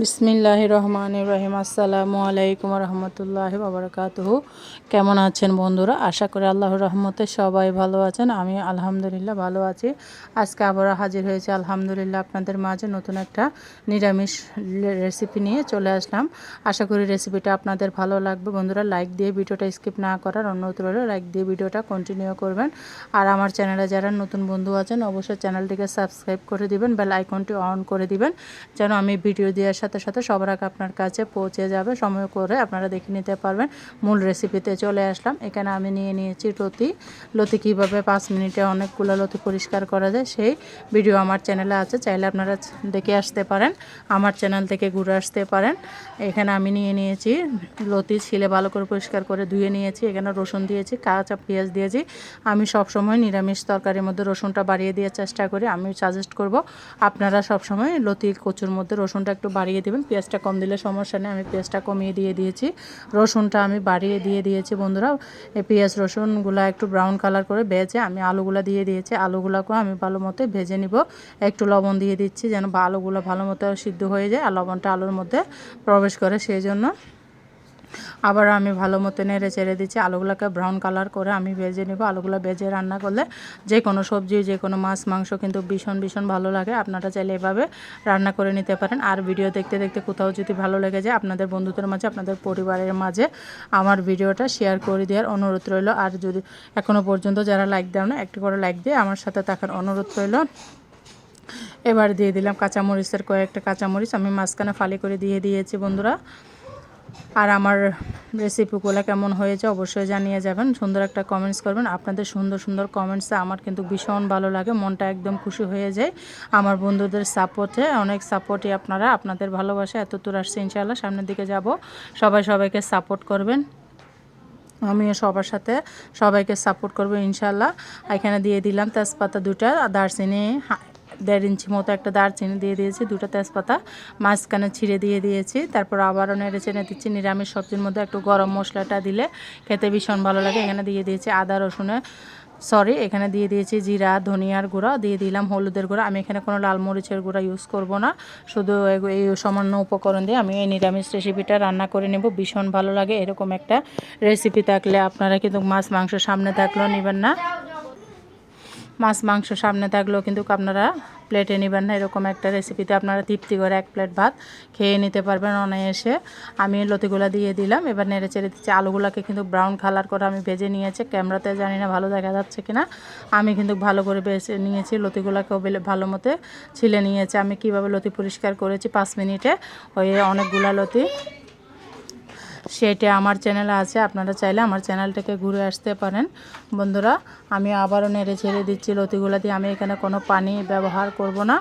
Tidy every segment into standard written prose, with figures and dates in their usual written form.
বিসমিল্লাহির রহমানির রহিম। আসসালামু আলাইকুম রহমতুল্লাহি ওয়া বারাকাতুহু। কেমন আছেন বন্ধুরা? আশা করি আল্লাহর রহমতে সবাই ভালো আছেন। আমি আলহামদুলিল্লাহ ভালো আছি। আজকে আবারও হাজির হয়েছে আলহামদুলিল্লাহ আপনাদের মাঝে নতুন একটা নিরামিষ রেসিপি নিয়ে চলে আসলাম। আশা করি রেসিপিটা আপনাদের ভালো লাগবে। বন্ধুরা, লাইক দিয়ে ভিডিওটা স্কিপ না করার অনুরোধ রইল। লাইক দিয়ে ভিডিওটা কন্টিনিউ করবেন। আর আমার চ্যানেলে যারা নতুন বন্ধু আছেন অবশ্যই চ্যানেলটিকে সাবস্ক্রাইব করে দিবেন, বেল আইকনটি অন করে দিবেন, যেন আমি ভিডিও দেওয়ার সাথে সাথে সবার আগে আপনার কাছে পৌঁছে যাবে। সময় করে আপনারা দেখে নিতে পারবেন। মূল রেসিপিতে চলে আসলাম। এখানে আমি নিয়ে নিয়েছি লতি কীভাবে 5 মিনিটে অনেকগুলো লতি পরিষ্কার করা যায় সেই ভিডিও আমার চ্যানেলে আছে, চাইলে আপনারা দেখে আসতে পারেন, আমার চ্যানেল থেকে ঘুরে আসতে পারেন। এখানে আমি নিয়ে নিয়েছি লতি, ছিলে ভালো করে পরিষ্কার করে ধুয়ে নিয়েছি। এখানে রসুন দিয়েছি, কাঁচা পেঁয়াজ দিয়েছি। আমি সবসময় নিরামিষ তরকারির মধ্যে রসুনটা বাড়িয়ে দেওয়ার চেষ্টা করি। আমি সাজেস্ট করব আপনারা সবসময় লতি কচুর মধ্যে রসুনটা একটু বাড়িয়ে দেবেন। পেঁয়াজটা কম দিলে সমস্যা নেই, আমি পেঁয়াজটা কমিয়ে দিয়েছি। রসুনটা আমি বাড়িয়ে দিয়েছি। বন্ধুরা, এই পেঁয়াজ রসুনগুলো একটু ব্রাউন কালার করে ভেজে আমি আলুগুলো দিয়ে দিয়েছি। আলুগুলোকেও আমি ভালো মতো ভেজে নিব। একটু লবণ দিয়ে দিচ্ছি যেন আলুগুলো ভালো মতো সিদ্ধ হয়ে যায় আর লবণটা আলুর মধ্যে প্রবেশ করে, সেই জন্য আবার আমি ভালো মতো নেড়ে চেড়ে দিচ্ছি। আলুগুলোকে ব্রাউন কালার করে আমি ভেজে নেব। আলুগুলো ভেজে রান্না করলে যে কোনো সবজি, যে কোনো মাছ মাংস কিন্তু ভীষণ ভালো লাগে। আপনারা চাইলে এভাবে রান্না করে নিতে পারেন। আর ভিডিও দেখতে দেখতে কোথাও যদি ভালো লেগে যায় আপনাদের বন্ধুদের মাঝে, আপনাদের পরিবারের মাঝে আমার ভিডিওটা শেয়ার করে দেওয়ার অনুরোধ রইল। আর যদি এখনও পর্যন্ত যারা লাইক দাও না, একটু করে লাইক দিয়ে আমার সাথে থাকার অনুরোধ রইল। এবার দিয়ে দিলাম কাঁচামরিচের কয়েকটা কাঁচামরিচ আমি মাঝখানে ফালি করে দিয়ে দিয়েছি। বন্ধুরা, আর আমার রেসিপিগুলো কেমন হয়েছে অবশ্যই জানিয়ে যাবেন, সুন্দর একটা কমেন্টস করবেন। আপনাদের সুন্দর কমেন্টসে আমার কিন্তু ভীষণ ভালো লাগে, মনটা একদম খুশি হয়ে যায়। আমার বন্ধুদের সাপোর্টে, অনেক সাপোর্টই আপনারা, আপনাদের ভালোবাসা এত দূর আসছে। ইনশাআল্লাহ সামনের দিকে যাব। সবাইকে সাপোর্ট করবেন। আমিও সবার সাথে সবাইকে সাপোর্ট করবো ইনশাআল্লাহ। এখানে দিয়ে দিলাম তেজপাতা 2টা, দারচিনি 1.5 ইঞ্চি মতো একটা দারচিনি দিয়ে দিয়েছি, 2টা তেজপাতা মাঝখানে ছিঁড়ে দিয়ে দিয়েছি। তারপর আবারও নেড়ে চেড়ে দিচ্ছি। নিরামিষ সবজির মধ্যে একটু গরম মশলাটা দিলে খেতে ভীষণ ভালো লাগে। এখানে দিয়ে দিয়েছি এখানে দিয়ে দিয়েছি জিরা, ধনিয়ার গুঁড়া, দিয়ে দিলাম হলুদের গুঁড়া। আমি এখানে কোনো লাল মরিচের গুঁড়া ইউজ করব না, শুধু এই সামান্য উপকরণ দিয়ে আমি এই নিরামিষ রেসিপিটা রান্না করে নেব। ভীষণ ভালো লাগে। এরকম একটা রেসিপি থাকলে আপনারা কিন্তু মাছ মাংস সামনে থাকলেও নেবেন না, মাছ মাংস সামনে থাকলেও কিন্তু আপনারা প্লেটে নেবেন না। এরকম একটা রেসিপিতে আপনারা তৃপ্তি করে 1 প্লেট ভাত খেয়ে নিতে পারবেন অনায়াসে। আমি লতিগুলা দিয়ে দিলাম। এবার নেড়ে চেড়ে দিচ্ছি। আলুগুলাকে কিন্তু ব্রাউন কালার করে আমি ভেজে নিয়েছি। ক্যামেরাতে জানি না ভালো দেখা যাচ্ছে কিনা, আমি কিন্তু ভালো করে ভেজে নিয়েছি। লতিগুলাকেও ভালো মতো ছিলে নিয়েছি। আমি কিভাবে লতি পরিষ্কার করেছি 5 মিনিটে, ওই অনেকগুলা লতি, সেটা আমার চ্যানেলে আছে, আপনারা চাইলে আমার চ্যানেলটাকে ঘুরে আসতে পারেন। বন্ধুরা, আমি আবারও নেড়ে ছেড়ে দিচ্ছি লতিগুলা দিয়ে। আমি এখানে কোনো পানি ব্যবহার করব না।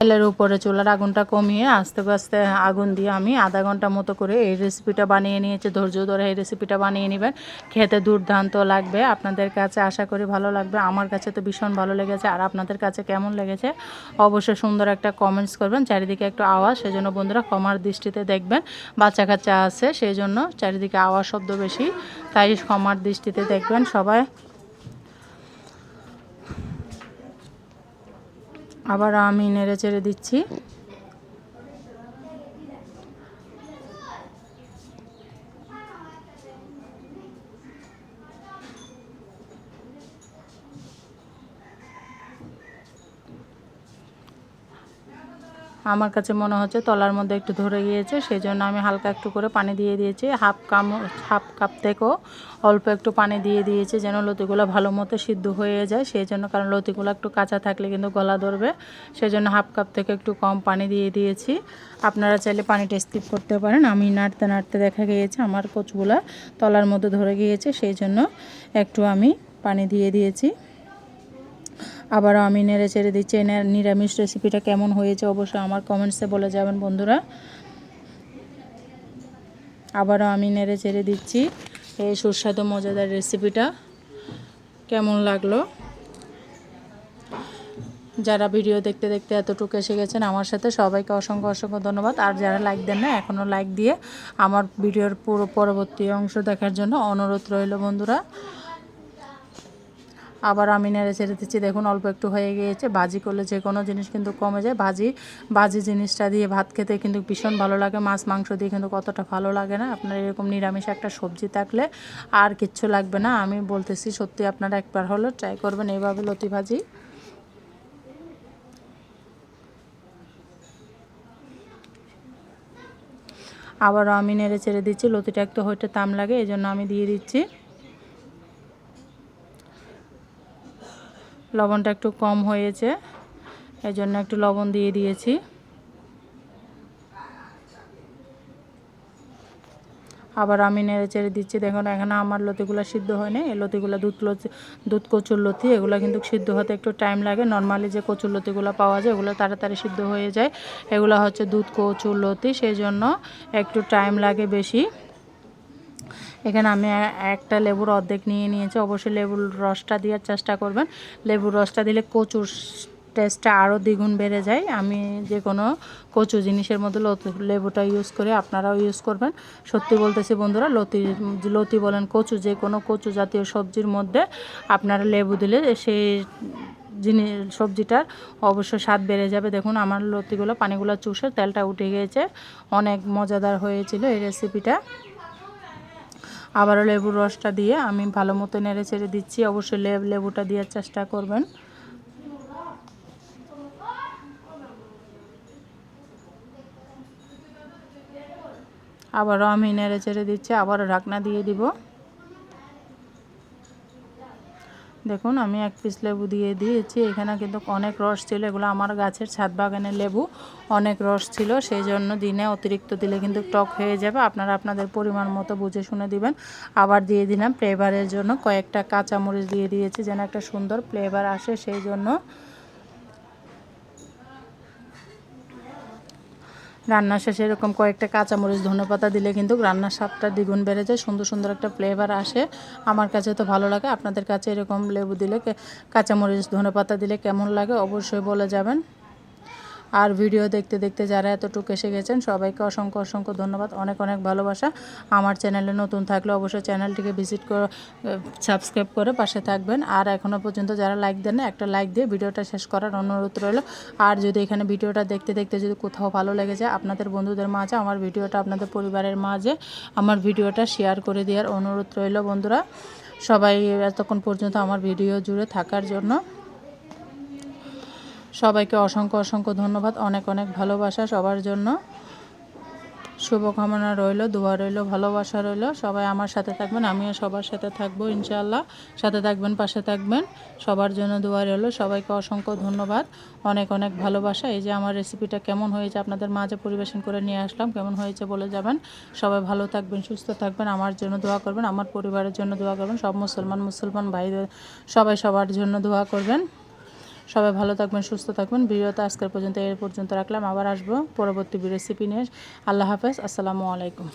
তেলের উপরে চুলার আগুনটা কমিয়ে আস্তে আস্তে আগুন দিয়ে আমি আধা ঘন্টা মতো করে এই রেসিপিটা বানিয়ে নিয়েছি। ধৈর্য ধরে এই রেসিপিটা বানিয়ে নেবেন, খেতে দুর্দান্ত লাগবে। আপনাদের কাছে আশা করি ভালো লাগবে। আমার কাছে তো ভীষণ ভালো লেগেছে। আর আপনাদের কাছে কেমন লেগেছে অবশ্যই সুন্দর একটা কমেন্টস করবেন। চারিদিকে একটু আওয়াজ, সেজন্য বন্ধুরা ক্ষমার দৃষ্টিতে দেখবেন। বাচ্চা কাচ্চা আছে, সেই জন্য চারিদিকে আওয়াজ শব্দ বেশি, তাই ক্ষমার দৃষ্টিতে দেখবেন সবাই। আবার আমি নেড়ে চেড়ে দিচ্ছি। আমার কাছে মনে হচ্ছে তলার মধ্যে একটু ধরে গিয়েছে, সেই জন্য আমি হালকা একটু করে পানি দিয়ে দিয়েছি। হাফ কাপ থেকেও অল্প একটু পানি দিয়ে দিয়েছি, যেন লতিগুলো ভালো মতো সিদ্ধ হয়ে যায়। সেই জন্য, কারণ লতিগুলো একটু কাঁচা থাকলে কিন্তু গলা ধরবে, সেই জন্য হাফ কাপ থেকে একটু কম পানি দিয়ে দিয়েছি। আপনারা চাইলে পানিটা স্কিপ করতে পারেন। আমি নাড়তে দেখা গিয়েছে আমার কচুগুলা তলার মধ্যে ধরে গিয়েছে, সেই জন্য একটু আমি পানি দিয়ে দিয়েছি। আবারও আমি নেড়ে চেড়ে দিচ্ছি। নিরামিষ রেসিপিটা কেমন হয়েছে অবশ্যই আমার কমেন্টসে বলে যাবেন বন্ধুরা। আবারও আমি নেড়ে চেড়ে দিচ্ছি। এই সুস্বাদু মজাদার রেসিপিটা কেমন লাগলো? যারা ভিডিও দেখতে দেখতে এতটুকু এসে গেছেন আমার সাথে, সবাইকে অসংখ্য ধন্যবাদ। আর যারা লাইক দেন না এখনও লাইক দিয়ে আমার ভিডিওর পুরো পরবর্তী অংশ দেখার জন্য অনুরোধ রইল বন্ধুরা। আবার আমি নেড়ে ছেড়ে দিচ্ছি। দেখুন অল্প একটু হয়ে গিয়েছে। ভাজি করলে যে কোনো জিনিস কিন্তু কমে যায়। ভাজি জিনিসটা দিয়ে ভাত খেতে কিন্তু ভীষণ ভালো লাগে। মাছ মাংস দিয়ে কিন্তু কতটা ভালো লাগে না। আপনার এরকম নিরামিষ একটা সবজি থাকলে আর কিচ্ছু লাগবে না। আমি বলতেছি সত্যি, আপনারা একবার হলো ট্রাই করবেন এইভাবে লতি ভাজি। আবারও আমি নেড়ে ছেড়ে দিচ্ছি। লতিটা একটু হইতে তাম লাগে, এই জন্য আমি দিয়ে দিচ্ছি। লবণটা একটু কম হয়েছে, এই জন্য একটু লবণ দিয়ে দিয়েছি। আবার আমি নেড়ে চেড়ে দিচ্ছি। দেখুন এখানে আমার লতিগুলো সিদ্ধ হয়নি। এই লতিগুলো দুধ কচুর লতি, এগুলো কিন্তু সিদ্ধ হতে একটু টাইম লাগে। নর্মালি যে কচুর লতিগুলো পাওয়া যায় ওগুলো তাড়াতাড়ি সিদ্ধ হয়ে যায়। এগুলো হচ্ছে দুধ কচুর লতি, সেই জন্য একটু টাইম লাগে বেশি। এখানে আমি একটা লেবুর অর্ধেক নিয়ে নিয়েছি। অবশ্যই লেবুর রসটা দেওয়ার চেষ্টা করবেন। লেবুর রসটা দিলে কচুর টেস্টটা আরও দ্বিগুণ বেড়ে যায়। আমি যে কোনো কচু জিনিসের মধ্যে লেবুটা ইউজ করি, আপনারাও ইউজ করবেন। সত্যি বলতেছি বন্ধুরা, লতি বলেন কচু, যে কোনো কচু জাতীয় সবজির মধ্যে আপনারা লেবু দিলে সেই সবজিটার অবশ্য স্বাদ বেড়ে যাবে। দেখুন আমার লতিগুলো পানিগুলো চুষে তেলটা উঠে গিয়েছে। অনেক মজাদার হয়েছিল এই রেসিপিটা। আবারও লেবুর রসটা দিয়ে আমি ভালো মতো নেড়ে ছেড়ে দিচ্ছি। অবশ্যই লেবুটা দেওয়ার চেষ্টা করবেন। আবারও আমি নেড়ে ছেড়ে দিচ্ছি। আবারও ঢাকনা দিয়ে দিব। দেখুন আমি এক পিস লেবু দিয়ে দিয়েছি। এখানে কিন্তু অনেক রস ছিল, এগুলো আমার গাছের ছাদ বাগানের লেবু, অনেক রস ছিল, সেই জন্য দিনে অতিরিক্ত দিলে কিন্তু টক হয়ে যাবে। আপনারা আপনাদের পরিমাণ মতো বুঝে শুনে দিবেন। আবার দিয়ে দিলাম ফ্লেভারের জন্য কয়েকটা কাঁচামরিচ দিয়ে দিয়েছি, যেন একটা সুন্দর ফ্লেভার আসে সেই জন্য। রান্নার শেষে এরকম কয়েকটা কাঁচামরিচ ধনেপাতা দিলে কিন্তু রান্নার স্বাদটা দ্বিগুণ বেড়ে যায়, সুন্দর সুন্দর একটা ফ্লেভার আসে। আমার কাছে তো ভালো লাগে। আপনাদের কাছে এরকম লেবু দিলে কাঁচামরিচ ধনেপাতা দিলে কেমন লাগে অবশ্যই বলে যাবেন। আর ভিডিও দেখতে দেখতে যারা এতটুকু এসে গেছেন সবাইকে অসংখ্য অসংখ্য ধন্যবাদ, অনেক অনেক ভালোবাসা। আমার চ্যানেলে নতুন থাকলে অবশ্যই চ্যানেলটিকে ভিজিট করে সাবস্ক্রাইব করে পাশে থাকবেন। আর এখনও পর্যন্ত যারা লাইক দেন না, একটা লাইক দিয়ে ভিডিওটা শেষ করার অনুরোধ রইল। আর যদি এখানে ভিডিওটা দেখতে দেখতে যদি কোথাও ভালো লেগে যায়, আপনাদের বন্ধুদের মাঝে আমার ভিডিওটা, আপনাদের পরিবারের মাঝে আমার ভিডিওটা শেয়ার করে দেওয়ার অনুরোধ রইল। বন্ধুরা সবাই এতক্ষণ পর্যন্ত আমার ভিডিও জুড়ে থাকার জন্য সবাইকে অসংখ্য অসংখ্য ধন্যবাদ, অনেক অনেক ভালোবাসা সবার জন্য। শুভকামনা রইল, দোয়া রইল, ভালোবাসা রইল। সবাই আমার সাথে থাকবেন, আমিও সবার সাথে থাকবো ইনশাআল্লাহ। সাথে থাকবেন, পাশে থাকবেন, সবার জন্য দোয়া রইল। সবাইকে অসংখ্য ধন্যবাদ, অনেক অনেক ভালোবাসা। এই যে আমার রেসিপিটা কেমন হয়েছে আপনাদের মাঝে পরিবেশন করে নিয়ে আসলাম, কেমন হয়েছে বলে যাবেন। সবাই ভালো থাকবেন, সুস্থ থাকবেন, আমার জন্য দোয়া করবেন, আমার পরিবারের জন্য দোয়া করবেন। সব মুসলমান ভাইদের সবাই সবার জন্য দোয়া করবেন। সবাই ভালো থাকবেন, সুস্থ থাকবেন। ভিডিওটা আজকের পর্যন্ত রাখলাম। আবার আসবো পরবর্তী রেসিপি নিয়ে। আল্লাহ হাফেজ, আসসালামু আলাইকুম।